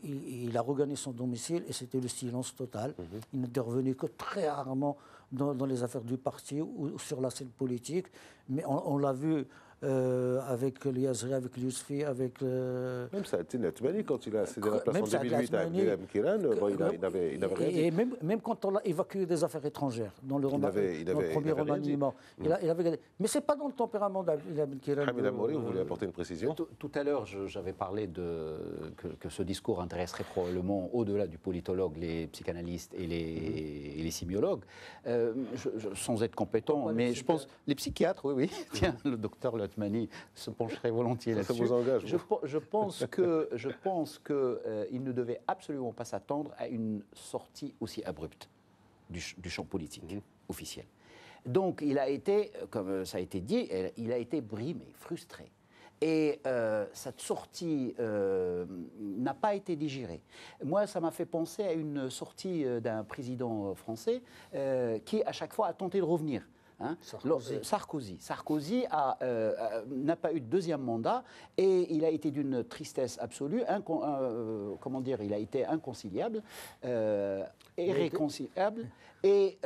il a regagné son domicile et c'était le silence total. Il n'intervenait que très rarement dans les affaires du parti ou sur la scène politique. Mais on l'a vu avec Yazri, avec Yousfi, avec... Même Saadil Othmani, quand il a cédé la place en 2008 à Abdel Kiran, il n'avait rien dit. Et même quand on l'a évacué des affaires étrangères, dans le premier remaniement, il avait... Mais ce n'est pas dans le tempérament d'Abdel Kiran. Hamid Amouri, vous voulez apporter une précision? Tout à l'heure, j'avais parlé que ce discours intéresserait probablement, au-delà du politologue, les psychanalystes et les sémiologues, sans être compétent, mais je pense... Les psychiatres, oui, tiens, le docteur l'a Othmani se pencherait volontiers là-dessus. Ça vous engage, je pense qu'il ne devait absolument pas s'attendre à une sortie aussi abrupte du champ politique officiel. Donc il a été, comme ça a été dit, il a été brimé, frustré. Et cette sortie n'a pas été digérée. Moi, ça m'a fait penser à une sortie d'un président français qui, à chaque fois, a tenté de revenir. Hein. Sarkozy n'a pas eu de deuxième mandat et il a été d'une tristesse absolue. Comment dire, il a été inconciliable, irréconciliable et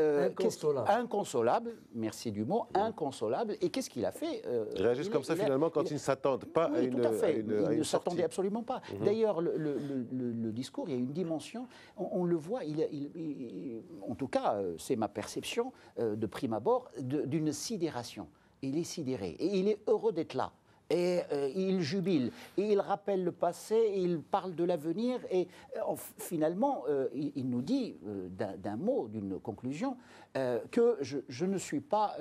inconsolable. Merci du mot, inconsolable. Et qu'est-ce qu'il a fait? Ils réagissent comme ça finalement quand ils ne s'attendent pas à une sortie. Ils ne s'attendaient absolument pas. D'ailleurs, le discours, il y a une dimension, on le voit, en tout cas, c'est ma perception de prime abord, d'une sidération. Il est sidéré et il est heureux d'être là. Et il jubile, et il rappelle le passé, et il parle de l'avenir, et finalement, il nous dit d'un mot, d'une conclusion, que je ne suis pas,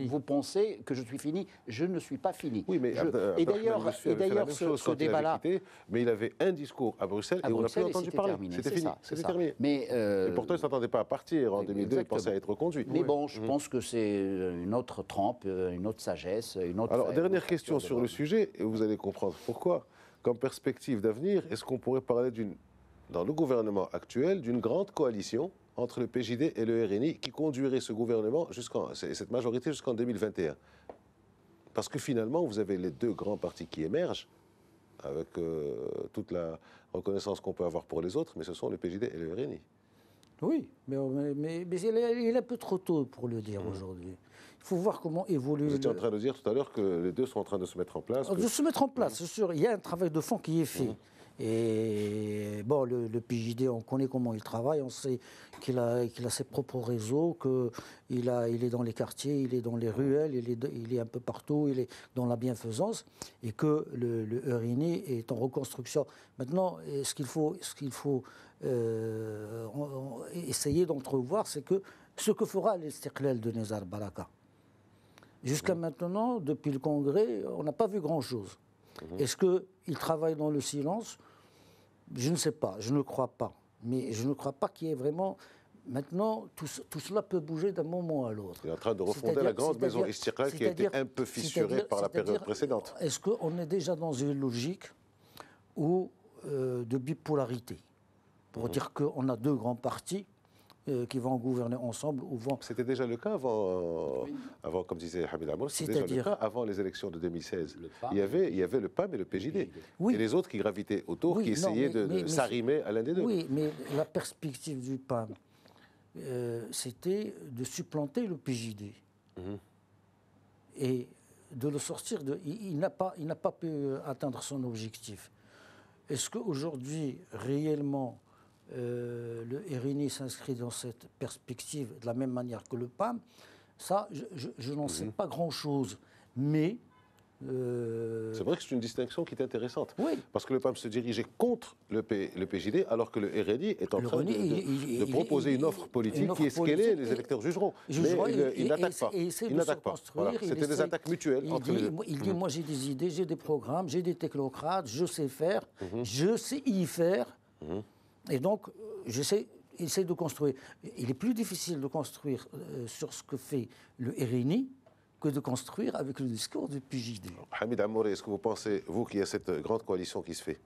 vous pensez que je suis fini, je ne suis pas fini. Oui, mais et d'ailleurs, ce débat-là... Mais il avait un discours à Bruxelles, et on n'a plus entendu parler. C'était fini, c'était terminé. Et pourtant, il ne s'attendait pas à partir en 2002, il pensait à être reconduit. Mais bon, je pense que c'est une autre trempe, une autre sagesse, une autre... Alors, dernière question sur le sujet, et vous allez comprendre pourquoi. Comme perspective d'avenir, est-ce qu'on pourrait parler, dans le gouvernement actuel, d'une grande coalition entre le PJD et le RNI qui conduirait ce gouvernement, cette majorité jusqu'en 2021? Parce que finalement, vous avez les deux grands partis qui émergent, avec toute la reconnaissance qu'on peut avoir pour les autres, mais ce sont le PJD et le RNI. Oui, mais il est un peu trop tôt pour le dire aujourd'hui. Il faut voir comment évolue... Vous étiez en train de dire tout à l'heure que les deux sont en train de se mettre en place. De se mettre en place, c'est sûr. Il y a un travail de fond qui est fait. Et bon, le PJD, on connaît comment il travaille, on sait qu'il a ses propres réseaux, qu'il est dans les quartiers, il est dans les ruelles, il est un peu partout, il est dans la bienfaisance, et que le RNI est en reconstruction. Maintenant, ce qu'il faut essayer d'entrevoir, c'est que ce que fera l'Istiqlal de Nizar Baraka. Jusqu'à maintenant, depuis le Congrès, on n'a pas vu grand-chose. Est-ce qu'il travaille dans le silence? Je ne sais pas, je ne crois pas. Mais je ne crois pas qu'il y ait vraiment... Maintenant, tout cela peut bouger d'un moment à l'autre. Il est en train de refonder la grande maison Istiqlal qui a été un peu fissurée par la période précédente. Est-ce qu'on est déjà dans une logique de bipolarité? Pour dire qu'on a deux grands partis qui vont gouverner ensemble ou vont... C'était déjà le cas avant, comme disait Hamid Amour, c'était déjà le cas avant les élections de 2016. Il y avait le PAM et le PJD. Oui. Et les autres qui gravitaient autour, qui essayaient de s'arrimer à l'un des deux. Oui, mais la perspective du PAM, c'était de supplanter le PJD. Et de le sortir de... Il n'a pas pu atteindre son objectif. Est-ce qu'aujourd'hui, réellement... le RNI s'inscrit dans cette perspective de la même manière que le PAM, ça, je n'en sais pas grand-chose. Mais... C'est vrai que c'est une distinction qui est intéressante. Oui. Parce que le PAM se dirigeait contre le PJD, alors que le RNI est en train de proposer une offre politique qui est ce qu'elle est, les électeurs jugeront. Mais il n'attaque pas. Il n'attaque pas. Voilà. C'était des attaques mutuelles entre les deux. Il dit, moi j'ai des idées, j'ai des programmes, j'ai des technocrates, je sais faire, je sais y faire. Et donc, essaie de construire. Il est plus difficile de construire sur ce que fait le RNI que de construire avec le discours du PJD. Hamid Amour, est-ce que vous pensez, vous, qu'il y a cette grande coalition qui se fait?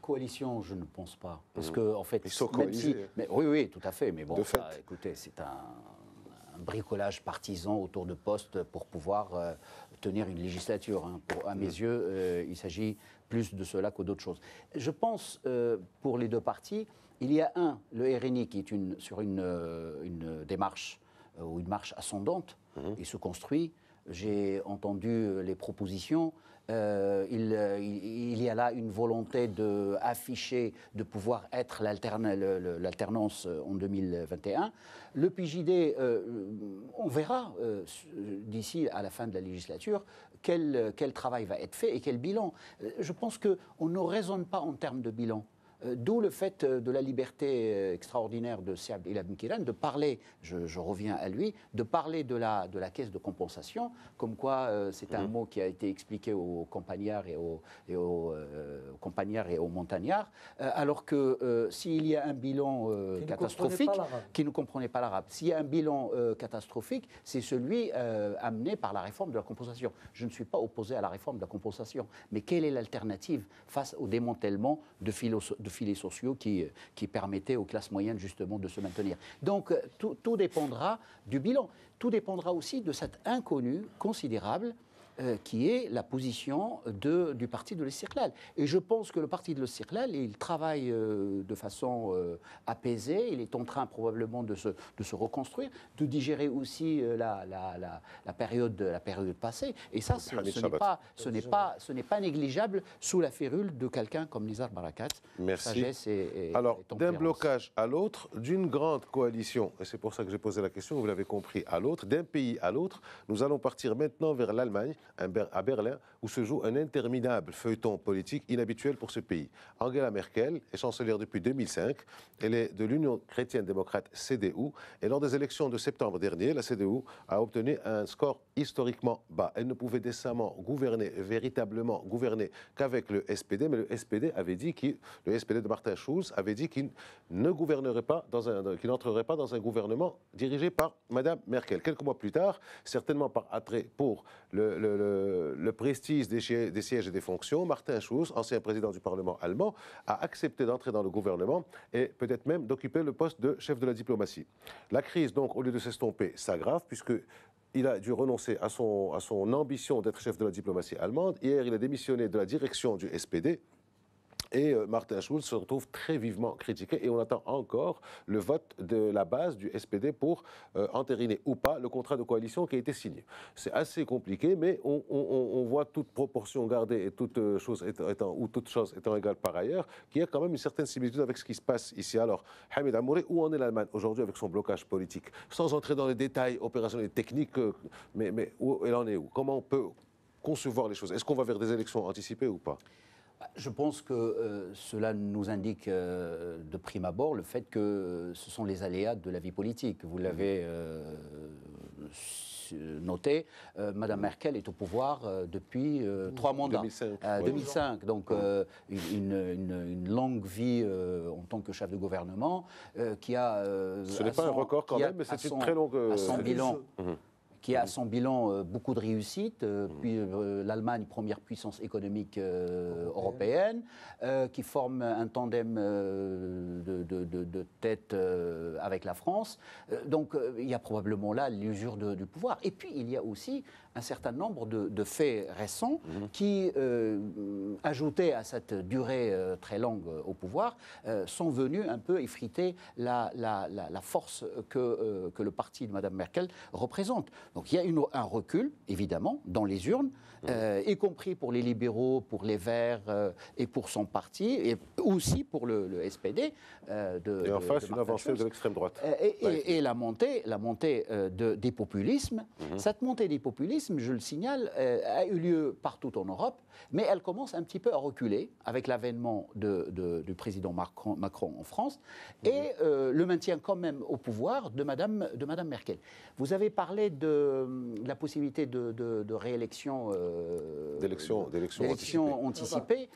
Coalition, je ne pense pas. Parce que, en fait, ils sont coalisés. Oui, tout à fait. Mais bon, écoutez, c'est un bricolage partisan autour de postes pour pouvoir tenir une législature. À mes yeux, il s'agit plus de cela que d'autres choses. Je pense, pour les deux partis, il y a le RNI qui est sur une démarche ou une marche ascendante et se construit. J'ai entendu les propositions. Il y a là une volonté d'afficher, de pouvoir être l'alternance en 2021. Le PJD, on verra d'ici à la fin de la législature quel travail va être fait et quel bilan. Je pense qu'on ne raisonne pas en termes de bilan. D'où le fait de la liberté extraordinaire de Saad El Abdelkiran de parler, je reviens à lui, de parler de la caisse de compensation, comme quoi c'est un mot qui a été expliqué aux campagnards et aux montagnards, alors que s'il y a un bilan catastrophique, qui ne comprenait pas l'arabe, s'il y a un bilan catastrophique, c'est celui amené par la réforme de la compensation. Je ne suis pas opposé à la réforme de la compensation, mais quelle est l'alternative face au démantèlement de filets sociaux qui permettaient aux classes moyennes justement de se maintenir? Donc tout dépendra du bilan. Tout dépendra aussi de cet inconnu considérable qui est la position du parti de l'Istiqlal. Et je pense que le parti de l'Istiqlal, il travaille de façon apaisée, il est en train probablement de se reconstruire, de digérer aussi la période passée. Et ça, ce n'est pas négligeable sous la férule de quelqu'un comme Nizar Barakat. Merci. Sagesse et alors, d'un blocage à l'autre, d'une grande coalition, et c'est pour ça que j'ai posé la question, vous l'avez compris, à l'autre, d'un pays à l'autre, nous allons partir maintenant vers l'Allemagne, à Berlin, où se joue un interminable feuilleton politique inhabituel pour ce pays. Angela Merkel est chancelière depuis 2005. Elle est de l'Union chrétienne-démocrate CDU. Et lors des élections de septembre dernier, la CDU a obtenu un score historiquement bas. Elle ne pouvait décemment véritablement gouverner qu'avec le SPD, mais le SPD de Martin Schulz avait dit qu'il n'entrerait pas dans un gouvernement dirigé par Mme Merkel. Quelques mois plus tard, certainement par attrait pour le prestige des sièges et des fonctions, Martin Schulz, ancien président du Parlement allemand, a accepté d'entrer dans le gouvernement et peut-être même d'occuper le poste de chef de la diplomatie. La crise, donc, au lieu de s'estomper, s'aggrave puisqu'il a dû renoncer à son ambition d'être chef de la diplomatie allemande. Hier, il a démissionné de la direction du SPD. Et Martin Schulz se retrouve très vivement critiqué et on attend encore le vote de la base du SPD pour entériner ou pas le contrat de coalition qui a été signé. C'est assez compliqué, mais on voit toute proportion gardée et toute chose étant égale par ailleurs, qu'il y a quand même une certaine similitude avec ce qui se passe ici. Alors, Hamid Amouri, où en est l'Allemagne aujourd'hui avec son blocage politique? Sans entrer dans les détails opérationnels et techniques, mais où elle en est où? Comment on peut concevoir les choses? Est-ce qu'on va vers des élections anticipées ou pas? Je pense que cela nous indique de prime abord le fait que ce sont les aléas de la vie politique. Vous l'avez noté, Mme Merkel est au pouvoir depuis 3 mandats. 2005. Donc une longue vie en tant que chef de gouvernement qui a... Ce n'est pas un record quand même, mais c'est une très longue... À son bilan... qui a à son bilan beaucoup de réussites, puis l'Allemagne, première puissance économique européenne, qui forme un tandem de tête avec la France. Donc il y a probablement là l'usure du pouvoir. Et puis il y a aussi un certain nombre de faits récents qui, ajoutés à cette durée très longue au pouvoir, sont venus un peu effriter la force que le parti de Mme Merkel représente. Donc il y a un recul, évidemment, dans les urnes, y compris pour les libéraux, pour les Verts et pour son parti, et aussi pour le SPD. Et en face, une avancée de l'extrême droite. Et la montée des populismes. Cette montée des populismes, je le signale, a eu lieu partout en Europe, mais elle commence un petit peu à reculer avec l'avènement du président Macron en France et le maintien quand même au pouvoir de Madame Merkel. Vous avez parlé de la possibilité de réélection, d'élection anticipée.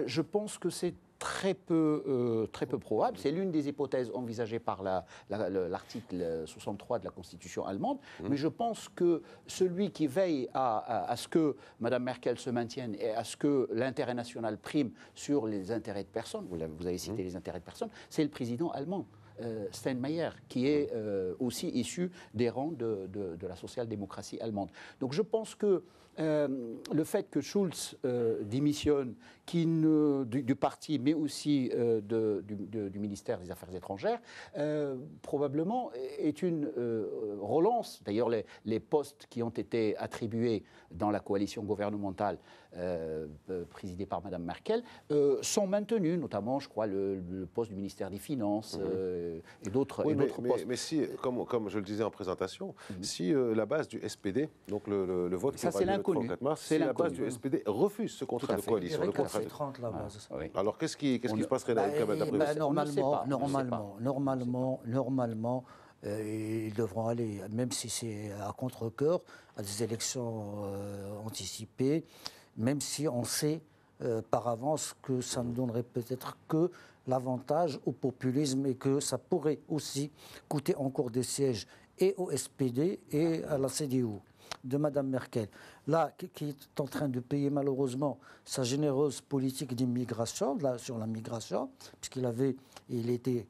Je pense que c'est très peu probable. C'est l'une des hypothèses envisagées par l'article 63 de la Constitution allemande. Mais je pense que celui qui veille à ce que Mme Merkel se maintienne et à ce que l'intérêt national prime sur les intérêts de personnes, vous avez cité les intérêts de personnes, c'est le président allemand. Steinmeier, qui est aussi issu des rangs de la social-démocratie allemande. Donc je pense que le fait que Schulz démissionne du parti, mais aussi du ministère des Affaires étrangères, probablement est une relance. D'ailleurs, les postes qui ont été attribués dans la coalition gouvernementale présidée par Mme Merkel, sont maintenus, notamment, je crois, le poste du ministère des Finances et d'autres postes. Mais si, comme je le disais en présentation, si la base du SPD, donc le vote qui aura lieu le 34 mars, si la base du SPD refuse ce contrat de coalition, le contrat de... 30 la base. Oui. Alors qu'est-ce qui se passerait dans le cas d'après Normalement, ils devront aller, même si c'est à contre-cœur, à des élections anticipées, même si on sait par avance que ça ne donnerait peut-être que l'avantage au populisme et que ça pourrait aussi coûter encore des sièges et au SPD et à la CDU de Mme Merkel. Là, qui est en train de payer malheureusement sa généreuse politique d'immigration, sur la migration, puisqu'il était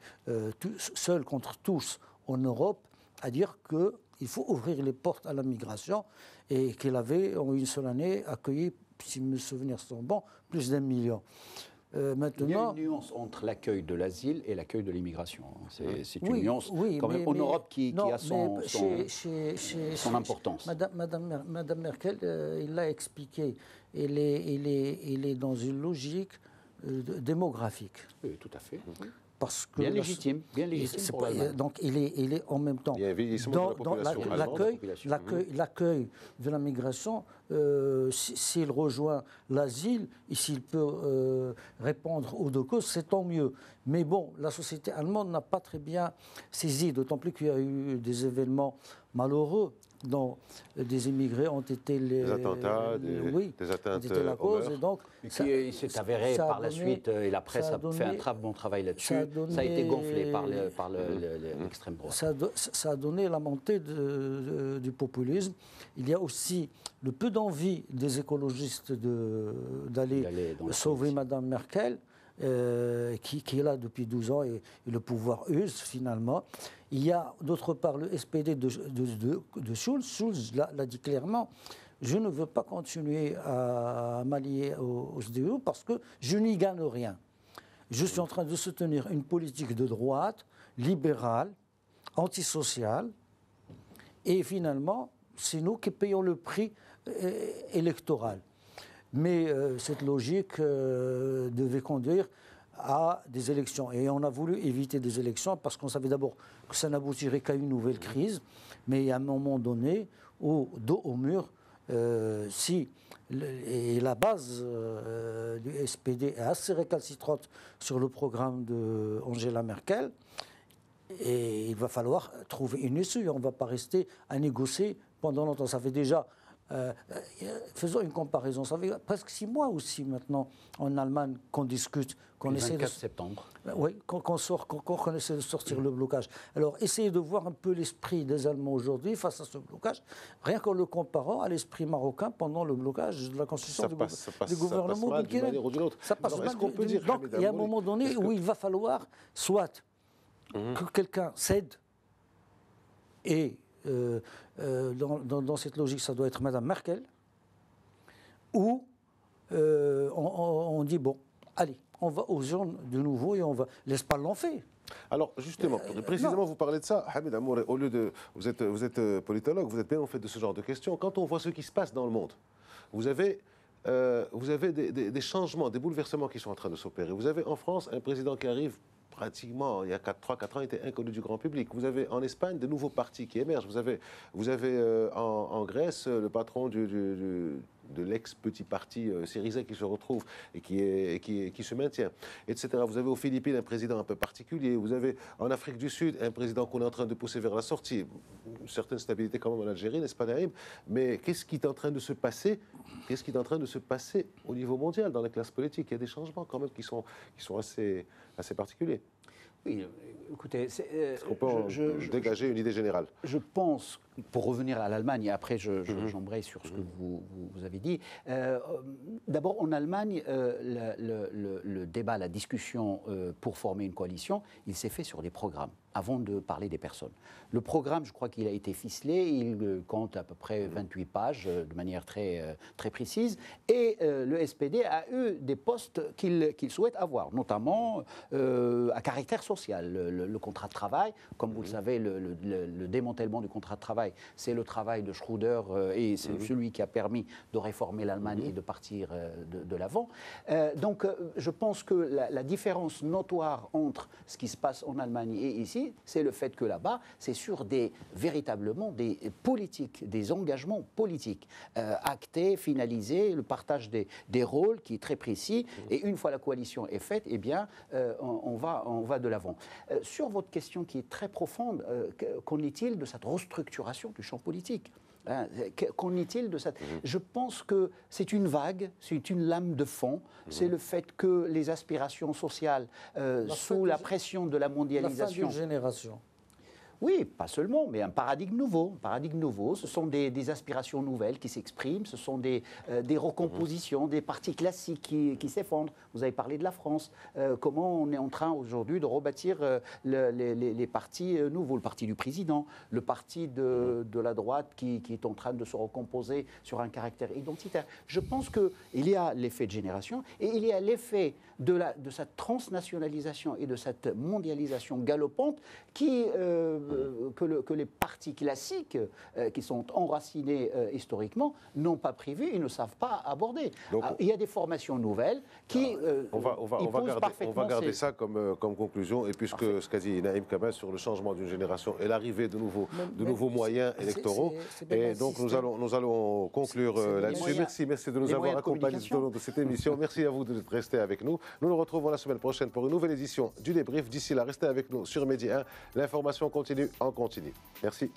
seul contre tous en Europe, à dire qu'il faut ouvrir les portes à la migration et qu'il avait, en une seule année, accueilli, si mes souvenirs sont bons, plus d'1 million. Maintenant, il y a une nuance entre l'accueil de l'asile et l'accueil de l'immigration. C'est une nuance quand même en Europe qui a son importance. Madame Merkel, il l'a expliqué, il est dans une logique démographique. Oui, tout à fait. Parce que bien légitime pour l'Allemagne. Donc il est en même temps dans l'accueil de la migration. S'il rejoint l'asile et s'il peut répondre aux deux causes, c'est tant mieux. Mais bon, la société allemande n'a pas très bien saisi, d'autant plus qu'il y a eu des événements malheureux dont des immigrés ont été des attentats, des atteintes la cause. Et donc, il s'est avéré par la suite, et la presse a fait un très bon travail là-dessus, ça a été gonflé par l'extrême droite. Ça a donné la montée du populisme. Il y a aussi le peu d'envie des écologistes d'aller sauver Mme Merkel. Qui est là depuis 12 ans et le pouvoir use finalement. Il y a d'autre part le SPD de Schulz. Schulz l'a dit clairement, je ne veux pas continuer à m'allier au CDU parce que je n'y gagne rien. Je suis en train de soutenir une politique de droite, libérale, antisociale, et finalement, c'est nous qui payons le prix électoral. Mais cette logique devait conduire à des élections. Et on a voulu éviter des élections parce qu'on savait d'abord que ça n'aboutirait qu'à une nouvelle crise. Mais à un moment donné, dos au mur, et la base du SPD est assez récalcitrante sur le programme d'Angela Merkel, et il va falloir trouver une issue. On ne va pas rester à négocier pendant longtemps. Ça fait déjà... faisons une comparaison. Ça fait presque 6 mois aussi maintenant en Allemagne qu'on discute, qu'on essaie 24 septembre. Oui, qu'on essaie de sortir le blocage. Alors, essayez de voir un peu l'esprit des Allemands aujourd'hui face à ce blocage, rien qu'en le comparant à l'esprit marocain pendant le blocage de la constitution du gouvernement Boukele. Ça passe mal. Donc, il y a un moment donné où il va falloir soit que quelqu'un cède et dans cette logique, ça doit être Mme Merkel, ou on dit, bon, allez, on va aux urnes de nouveau et on va... Laisse pas l'en fait. Alors, justement, précisément, vous parlez de ça, Hamid Amour, au lieu de... Vous êtes politologue, vous êtes bien au fait de ce genre de questions. Quand on voit ce qui se passe dans le monde, vous avez des changements, des bouleversements qui sont en train de s'opérer. Vous avez en France un président qui arrive pratiquement, il y a 3-4 ans, était inconnu du grand public. Vous avez en Espagne de nouveaux partis qui émergent. Vous avez en Grèce le patron de l'ex-petit parti Syriza qui se retrouve et qui se maintient, etc. Vous avez aux Philippines un président un peu particulier. Vous avez en Afrique du Sud un président qu'on est en train de pousser vers la sortie. Une certaine stabilité quand même en Algérie, n'est-ce pas, Naïm? Mais qu'est-ce qui est en train de se passer? Qu'est-ce qui est en train de se passer au niveau mondial dans les classes politiques? Il y a des changements quand même qui sont assez particuliers. Oui, écoutez... Est-ce qu'on peut dégager une idée générale? Je pense, pour revenir à l'Allemagne, et après j'embraye sur ce que vous avez dit, d'abord en Allemagne, le débat, la discussion pour former une coalition, il s'est fait sur des programmes, avant de parler des personnes. Le programme, je crois qu'il a été ficelé, il compte à peu près 28 pages, de manière très précise, et le SPD a eu des postes qu'il souhaite avoir, notamment à caractère social, le contrat de travail, comme vous le savez, le démantèlement du contrat de travail travail, c'est le travail de Schröder et c'est celui qui a permis de réformer l'Allemagne et de partir de l'avant. Donc je pense que la différence notoire entre ce qui se passe en Allemagne et ici, c'est le fait que là-bas, c'est sur véritablement des politiques, des engagements politiques actés, finalisés, le partage des rôles qui est très précis. Et une fois la coalition est faite, eh bien, on va de l'avant. Sur votre question qui est très profonde, qu'en est-il de cette restructuration du champ politique ? Qu'en est-il de ça? Je pense que c'est une vague, c'est une lame de fond. C'est le fait que les aspirations sociales, sous la pression de la mondialisation... La fin d'une génération. Oui, pas seulement, mais un paradigme nouveau. Ce sont des aspirations nouvelles qui s'expriment, ce sont des recompositions, des partis classiques qui s'effondrent. Vous avez parlé de la France. Comment on est en train aujourd'hui de rebâtir les partis nouveaux, le parti du président, le parti de la droite qui est en train de se recomposer sur un caractère identitaire. Je pense qu'il y a l'effet de génération et il y a l'effet de cette transnationalisation et de cette mondialisation galopante que les partis classiques qui sont enracinés historiquement n'ont pas prévu et ne savent pas aborder. Donc, il y a des formations nouvelles qui on va garder ça comme conclusion. Et puisque ce qu'a dit Naïm Kamal sur le changement d'une génération et l'arrivée de nouveaux moyens électoraux, et donc nous allons conclure là-dessus. Merci de nous avoir accompagnés tout au long de cette émission. Merci à vous de rester avec nous. Nous nous retrouvons la semaine prochaine pour une nouvelle édition du débrief. D'ici là, restez avec nous sur Medi 1. L'information continue en continu. Merci.